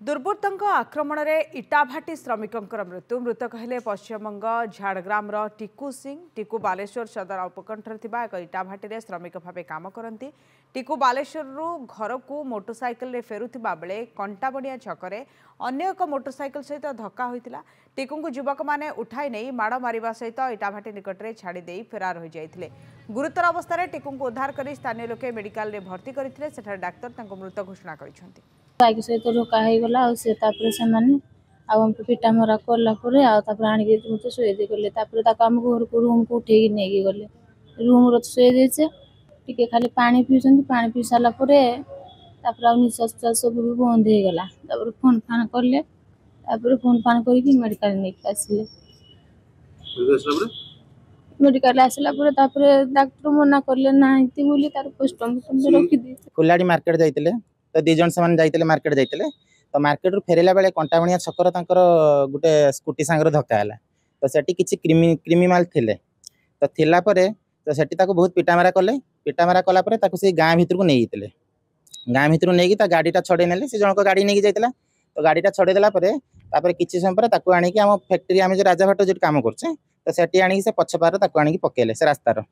दुर्बृत्तों आक्रमण में इटाभाटी श्रमिकों मृत्यु मृतक हेले पश्चिमबंग झाड़ग्राम टिकू सिंह। टिकू बालेश्वर सदर उपकंठर एक इटाभाटी श्रमिक भाव काम करती। टिकू बालेश्वर घर को मोटरसाइकेल फेरुवा बेले कंटाबड़िया छकरे अन्य एक मोटरसाइकेल सहित धक्का होता। टिकू को युवक मैंने उठाई नहीं माड़ मारिबा सहित इटाभाटी निकट में छाड़ी फेरार हो जाते। गुरुतर अवस्था टिकू को उद्धार कर स्थानीय लोके मेडिकल रे भर्ती करथिले। सेठार डाक्तर मृत घोषणा करछन्ती। बाइक सहित धक्का होगला पिटा मरा कलापर आणिक मत शुए गले आम घर को रूम को उठे नहीं गले रूम शुए टे खाली पानी पीछे पानी पी सारापर निश्वास प्रश्वास सब भी बंद हो गला। फोन फान कले फोन फान कर मेडिकल नहीं आसिले। मेडिकल आसला डाक्टर मना कले ना पोस्टमार्टम रखी फुलाड़ी मार्केट जाइए तो दी जन से जाइए मार्केट जाइए तो मार्केट फेरला बेले कंटाबणिया छकर गोटे स्कूटी सांगर धक्का है तो सेठी किसी क्रिमिनाल थिले तो थिला परे तो सेठी ताको बहुत पिटामारा कले। पिटामारा कला परे ताको से गाँ भीतर को नहीं जाते। गाँ भीतर नहीं गाड़ीटा छड़े ने से जनक गाड़ी नहीं जाता तो गाड़ीटा छड़े देला परे किसी समय पर ताको आनिक आम फैक्ट्री आम जो राजाभाट जो काम करचे तो सेठी आनिक से पछपार ताको आनिक पकेले से रास्तार